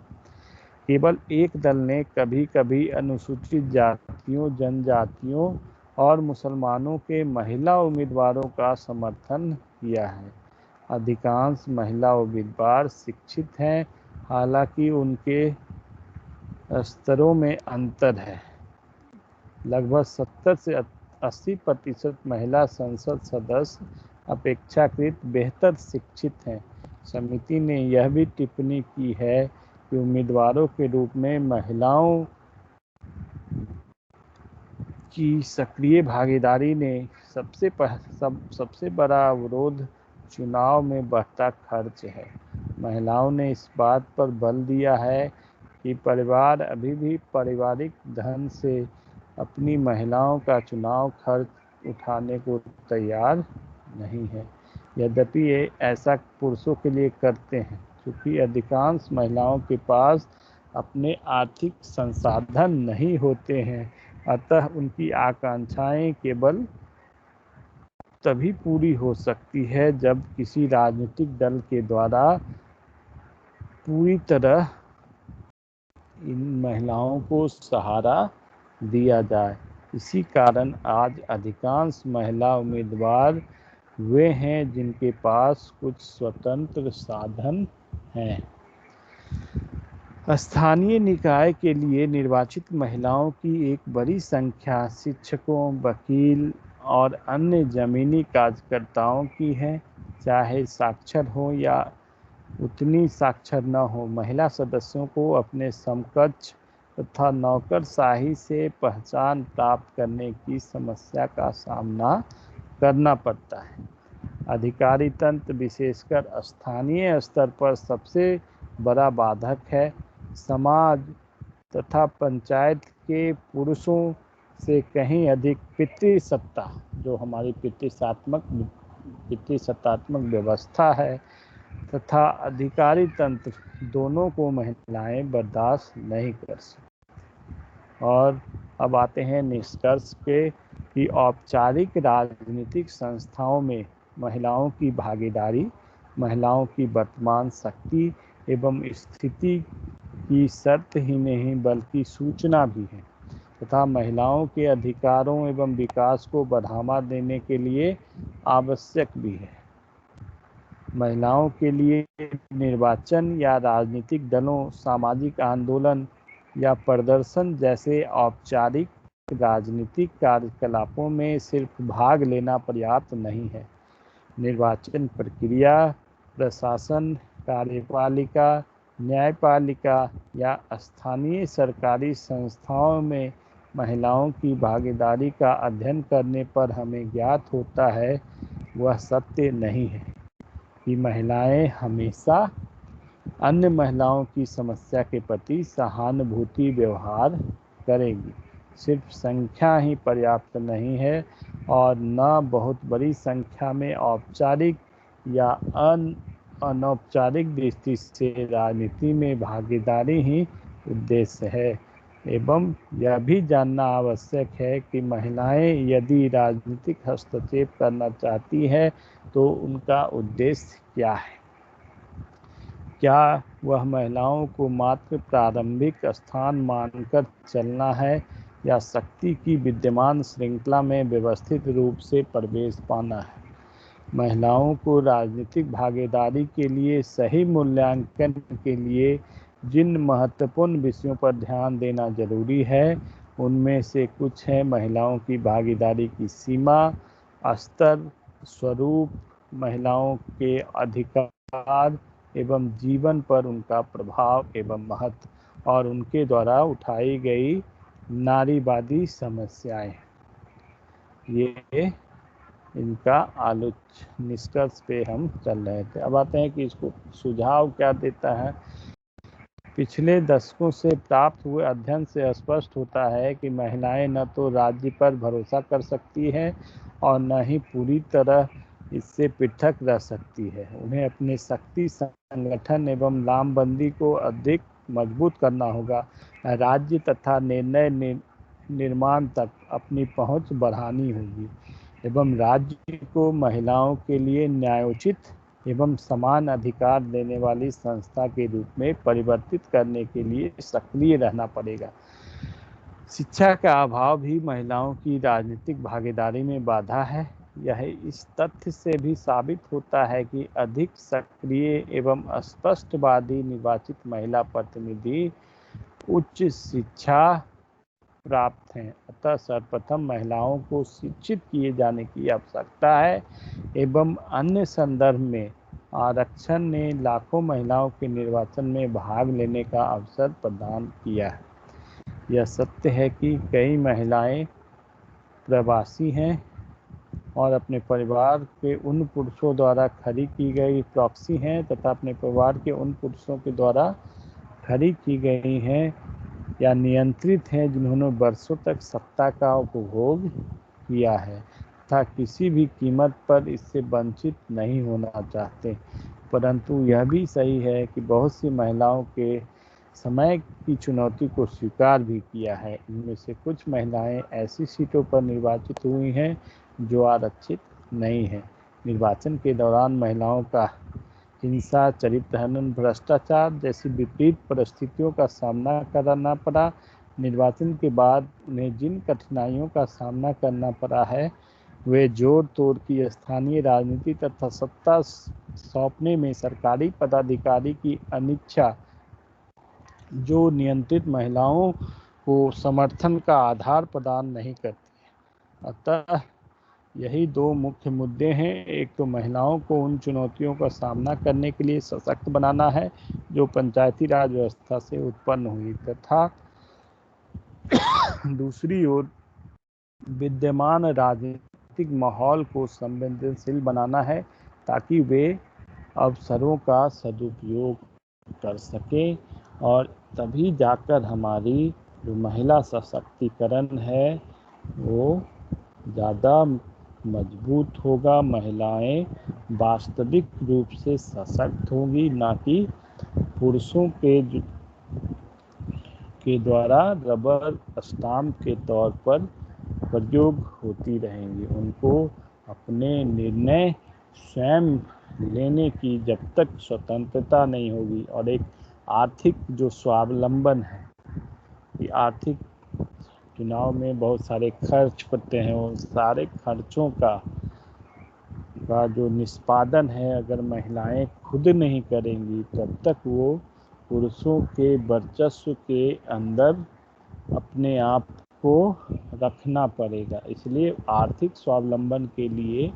केवल एक दल ने कभी कभी अनुसूचित जातियों, जनजातियों और मुसलमानों के महिला उम्मीदवारों का समर्थन किया है। अधिकांश महिला उम्मीदवार शिक्षित हैं, हालांकि उनके स्तरों में अंतर है। लगभग 70 से 80% महिला संसद सदस्य अपेक्षाकृत बेहतर शिक्षित हैं। समिति ने यह भी टिप्पणी की है कि उम्मीदवारों के रूप में महिलाओं की सक्रिय भागीदारी ने सबसे बड़ा अवरोध चुनाव में बढ़ता खर्च है। महिलाओं ने इस बात पर बल दिया है कि परिवार अभी भी पारिवारिक धन से अपनी महिलाओं का चुनाव खर्च उठाने को तैयार नहीं है। यद्यपि ये ऐसा पुरुषों के लिए करते हैं, क्योंकि अधिकांश महिलाओं के पास अपने आर्थिक संसाधन नहीं होते हैं, अतः उनकी आकांक्षाएं केवल तभी पूरी हो सकती है जब किसी राजनीतिक दल के द्वारा पूरी तरह इन महिलाओं को सहारा दिया जाए। इसी कारण आज अधिकांश महिला उम्मीदवार वे हैं जिनके पास कुछ स्वतंत्र साधन हैं। स्थानीय निकाय के लिए निर्वाचित महिलाओं की एक बड़ी संख्या शिक्षकों, वकील और अन्य जमीनी कार्यकर्ताओं की है। चाहे साक्षर हो या उतनी साक्षर न हो, महिला सदस्यों को अपने समकक्ष तथा नौकरशाही से पहचान प्राप्त करने की समस्या का सामना करना पड़ता है। अधिकारी तंत्र, विशेषकर स्थानीय स्तर पर, सबसे बड़ा बाधक है। समाज तथा पंचायत के पुरुषों से कहीं अधिक पितृसत्ता, जो हमारी पितृसत्तात्मक व्यवस्था है, तथा अधिकारी तंत्र दोनों को महिलाएं बर्दाश्त नहीं कर सकती। और अब आते हैं निष्कर्ष के कि औपचारिक राजनीतिक संस्थाओं में महिलाओं की भागीदारी महिलाओं की वर्तमान शक्ति एवं स्थिति की शर्त ही नहीं बल्कि सूचना भी है तथा महिलाओं के अधिकारों एवं विकास को बढ़ावा देने के लिए आवश्यक भी है। महिलाओं के लिए निर्वाचन या राजनीतिक दलों, सामाजिक आंदोलन या प्रदर्शन जैसे औपचारिक राजनीतिक कार्यकलापों में सिर्फ भाग लेना पर्याप्त नहीं है। निर्वाचन प्रक्रिया, प्रशासन, कार्यपालिका, न्यायपालिका या स्थानीय सरकारी संस्थाओं में महिलाओं की भागीदारी का अध्ययन करने पर हमें ज्ञात होता है, वह सत्य नहीं है कि महिलाएं हमेशा अन्य महिलाओं की समस्या के प्रति सहानुभूति व्यवहार करेंगी। सिर्फ संख्या ही पर्याप्त नहीं है और न बहुत बड़ी संख्या में औपचारिक या अनौपचारिक दृष्टि से राजनीति में भागीदारी ही उद्देश्य है। एवं यह भी जानना आवश्यक है कि महिलाएं यदि राजनीतिक हस्तक्षेप करना चाहती है तो उनका उद्देश्य क्या है। क्या वह महिलाओं को मात्र प्रारंभिक स्थान मानकर चलना है या शक्ति की विद्यमान श्रृंखला में व्यवस्थित रूप से प्रवेश पाना है। महिलाओं को राजनीतिक भागीदारी के लिए सही मूल्यांकन के लिए जिन महत्वपूर्ण विषयों पर ध्यान देना जरूरी है उनमें से कुछ है महिलाओं की भागीदारी की सीमा, स्तर, स्वरूप, महिलाओं के अधिकार एवं जीवन पर उनका प्रभाव एवं महत्व और उनके द्वारा उठाई गई नारीवादी समस्याएं। ये इनका आलोच निष्कर्ष पे हम चल रहे थे। अब आते हैं कि इसको सुझाव क्या देता है। पिछले दशकों से प्राप्त हुए अध्ययन से स्पष्ट होता है कि महिलाएं न तो राज्य पर भरोसा कर सकती हैं और न ही पूरी तरह इससे पृथक रह सकती है। उन्हें अपने शक्ति संगठन एवं लामबंदी को अधिक मजबूत करना होगा। राज्य तथा निर्णय निर्माण तक अपनी पहुंच बढ़ानी होगी एवं राज्य को महिलाओं के लिए न्यायोचित एवं समान अधिकार देने वाली संस्था के रूप में परिवर्तित करने के लिए सक्रिय रहना पड़ेगा। शिक्षा का अभाव भी महिलाओं की राजनीतिक भागीदारी में बाधा है। यह इस तथ्य से भी साबित होता है कि अधिक सक्रिय एवं स्पष्टवादी निर्वाचित महिला प्रतिनिधि उच्च शिक्षा प्राप्त हैं। अतः सर्वप्रथम महिलाओं को शिक्षित किए जाने की आवश्यकता है एवं अन्य संदर्भ में आरक्षण ने लाखों महिलाओं के निर्वाचन में भाग लेने का अवसर प्रदान किया है। यह सत्य है कि कई महिलाएं प्रवासी हैं और अपने परिवार के उन पुरुषों द्वारा खड़ी की गई प्रॉक्सी हैं तथा अपने परिवार के उन पुरुषों के द्वारा खड़ी की गई हैं या नियंत्रित हैं जिन्होंने वर्षों तक सत्ता का उपभोग किया है तथा किसी भी कीमत पर इससे वंचित नहीं होना चाहते। परंतु यह भी सही है कि बहुत सी महिलाओं के समय की चुनौती को स्वीकार भी किया है। इनमें से कुछ महिलाएं ऐसी सीटों पर निर्वाचित हुई हैं जो आरक्षित नहीं है। निर्वाचन के दौरान महिलाओं का हिंसा, चरित्रहनन, भ्रष्टाचार जैसी विपरीत परिस्थितियों का सामना करना पड़ा। निर्वाचन के बाद उन्हें जिन कठिनाइयों का सामना करना पड़ा है वे जोड़ तोड़ की स्थानीय राजनीति तथा सत्ता सौंपने में सरकारी पदाधिकारी की अनिच्छा जो नियंत्रित महिलाओं को समर्थन का आधार प्रदान नहीं करती है। अतः यही दो मुख्य मुद्दे हैं। एक तो महिलाओं को उन चुनौतियों का सामना करने के लिए सशक्त बनाना है जो पंचायती राज व्यवस्था से उत्पन्न हुई तथा दूसरी ओर विद्यमान राजनीतिक माहौल को संवेदनशील बनाना है ताकि वे अवसरों का सदुपयोग कर सकें और तभी जाकर हमारी जो महिला सशक्तिकरण है वो ज़्यादा मजबूत होगा। महिलाएं वास्तविक रूप से सशक्त होंगी, ना कि पुरुषों के द्वारा रबर स्टाम्प के तौर पर प्रयोग होती रहेंगी। उनको अपने निर्णय स्वयं लेने की जब तक स्वतंत्रता नहीं होगी और एक आर्थिक जो स्वावलंबन है कि आर्थिक चुनाव में बहुत सारे खर्च पड़ते हैं, वो सारे खर्चों का जो निष्पादन है अगर महिलाएं खुद नहीं करेंगी तब तक वो पुरुषों के वर्चस्व के अंदर अपने आप को रखना पड़ेगा। इसलिए आर्थिक स्वावलंबन के लिए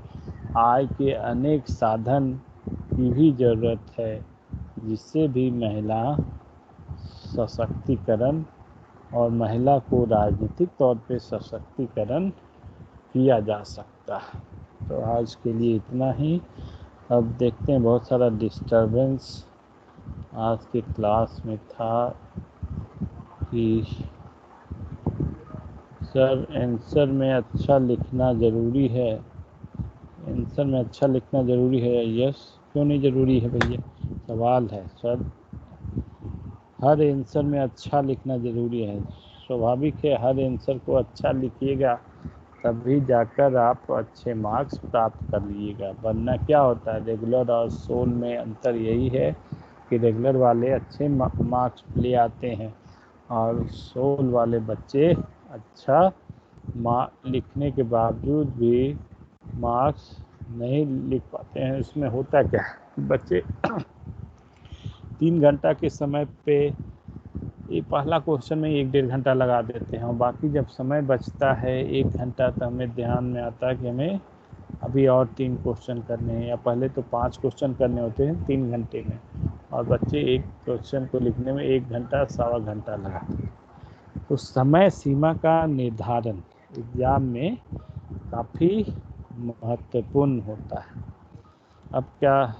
आय के अनेक साधन की भी ज़रूरत है जिससे भी महिला सशक्तिकरण और महिला को राजनीतिक तौर पे सशक्तिकरण किया जा सकता है। तो आज के लिए इतना ही। अब देखते हैं, बहुत सारा डिस्टरबेंस आज के क्लास में था कि सर आंसर में अच्छा लिखना ज़रूरी है। आंसर में अच्छा लिखना ज़रूरी है? यस, क्यों नहीं ज़रूरी है भैया? सवाल है सर, हर आंसर में अच्छा लिखना ज़रूरी है। स्वाभाविक है, हर आंसर को अच्छा लिखिएगा तभी जाकर आप अच्छे मार्क्स प्राप्त कर लीजिएगा। वरना क्या होता है, रेगुलर और सोल में अंतर यही है कि रेगुलर वाले अच्छे मार्क्स ले आते हैं और सोल वाले बच्चे अच्छा लिखने के बावजूद भी मार्क्स नहीं लिख पाते हैं। इसमें होता क्या है, बच्चे 3 घंटा के समय पे ये पहला क्वेश्चन में 1-1.5 घंटा लगा देते हैं और बाकी जब समय बचता है 1 घंटा तो हमें ध्यान में आता है कि हमें अभी और 3 क्वेश्चन करने हैं, या पहले तो 5 क्वेश्चन करने होते हैं 3 घंटे में, और बच्चे एक क्वेश्चन को लिखने में 1 घंटा 1.25 घंटा लगाते हैं। तो समय सीमा का निर्धारण एग्जाम में काफ़ी महत्वपूर्ण होता है। अब क्या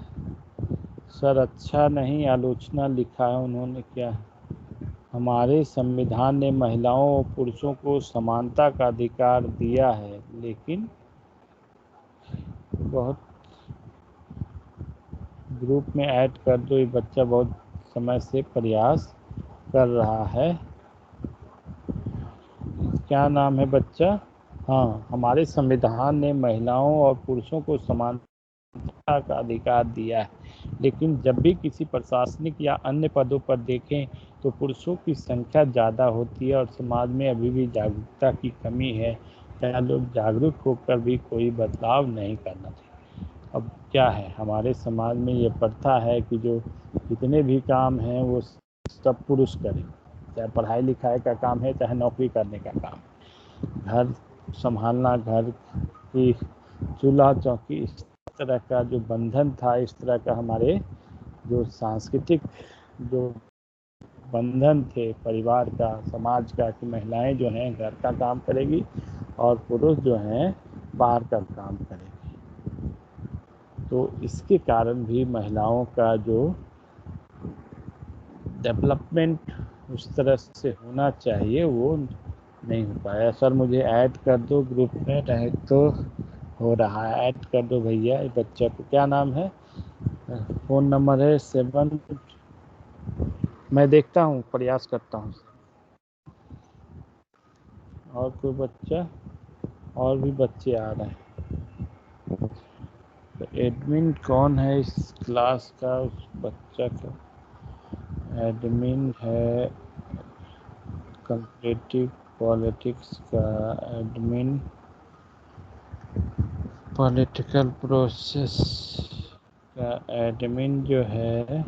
सर अच्छा नहीं, आलोचना लिखा है उन्होंने, क्या हमारे संविधान ने महिलाओं और पुरुषों को समानता का अधिकार दिया है, लेकिन बहुत ग्रुप में ऐड कर दो, ये बच्चा बहुत समय से प्रयास कर रहा है। क्या नाम है बच्चा? हाँ, हमारे संविधान ने महिलाओं और पुरुषों को समानता का अधिकार दिया है, लेकिन जब भी किसी प्रशासनिक या अन्य पदों पर देखें तो पुरुषों की संख्या ज़्यादा होती है और समाज में अभी भी जागरूकता की कमी है। क्या लोग जागरूक होकर भी कोई बदलाव नहीं करना चाहिए? अब क्या है, हमारे समाज में ये प्रथा है कि जो जितने भी काम हैं वो सब पुरुष करें, चाहे पढ़ाई लिखाई का काम है चाहे नौकरी करने का काम, घर संभालना, घर की चूल्हा चौकी, इस तरह का जो बंधन था, इस तरह का हमारे जो सांस्कृतिक जो बंधन थे परिवार का, समाज का, कि महिलाएं जो हैं घर का काम करेगी और पुरुष जो हैं बाहर का काम करेगी। तो इसके कारण भी महिलाओं का जो डेवलपमेंट उस तरह से होना चाहिए वो नहीं हो पाया। सर मुझे ऐड कर दो ग्रुप में, रहे तो हो रहा है, ऐड कर दो भैया। बच्चा को क्या नाम है? फ़ोन नंबर है 7, मैं देखता हूँ, प्रयास करता हूँ। और कोई बच्चा? और भी बच्चे आ रहे हैं। तो एडमिन कौन है इस क्लास का? उस बच्चा का एडमिन है कंपैरेटिव पॉलिटिक्स का एडमिन, पॉलिटिकल प्रोसेस का एडमिन जो है,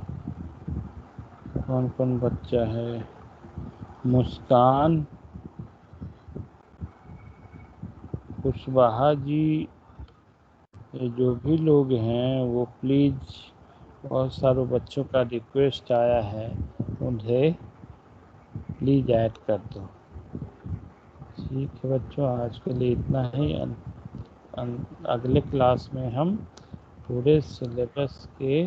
कौन कौन बच्चा है? मुस्कान, कुशवाहा जी, ये जो भी लोग हैं वो प्लीज़, बहुत सारे बच्चों का रिक्वेस्ट आया है, उन्हें प्लीज़ ऐड कर दो। ठीक है बच्चों, आज के लिए इतना ही। अगले क्लास में हम पूरे सिलेबस के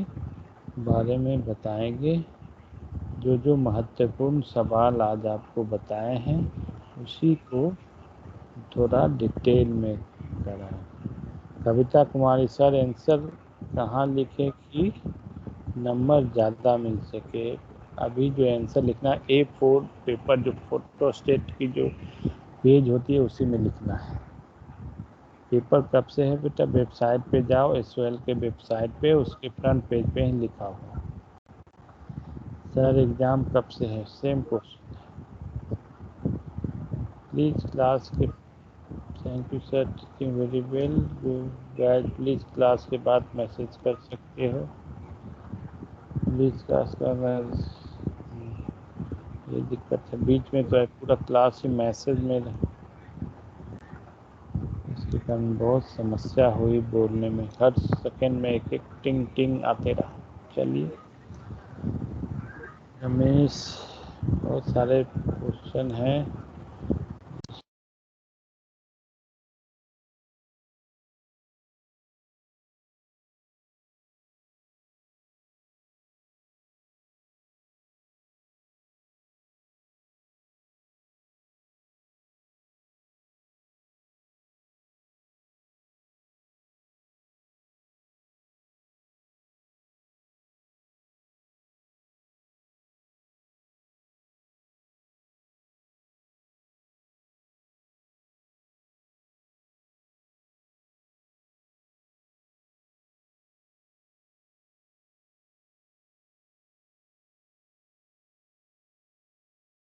बारे में बताएंगे। जो जो महत्वपूर्ण सवाल आज आपको बताए हैं उसी को थोड़ा डिटेल में कराएं। कविता कुमारी सर, आंसर कहाँ लिखें कि नंबर ज़्यादा मिल सके? अभी जो आंसर लिखना है A4 पेपर, जो फोटो स्टेट की जो पेज होती है उसी में लिखना है। पेपर कब से है बेटा? वेबसाइट पे जाओ, SOL के वेबसाइट पे, उसके फ्रंट पेज पे ही लिखा हुआ। सर एग्ज़ाम कब से है? Same question. प्लीज़ क्लास के, thank you sir, teaching very well guys, please class के बाद मैसेज कर सकते हो, प्लीज़ क्लास का ये दिक्कत है, बीच में तो है पूरा क्लास ही मैसेज में, इसके कारण बहुत समस्या हुई बोलने में, हर सेकंड में एक एक टिंग टिंग आते रहा। चलिए रमेश, बहुत सारे क्वेश्चन हैं।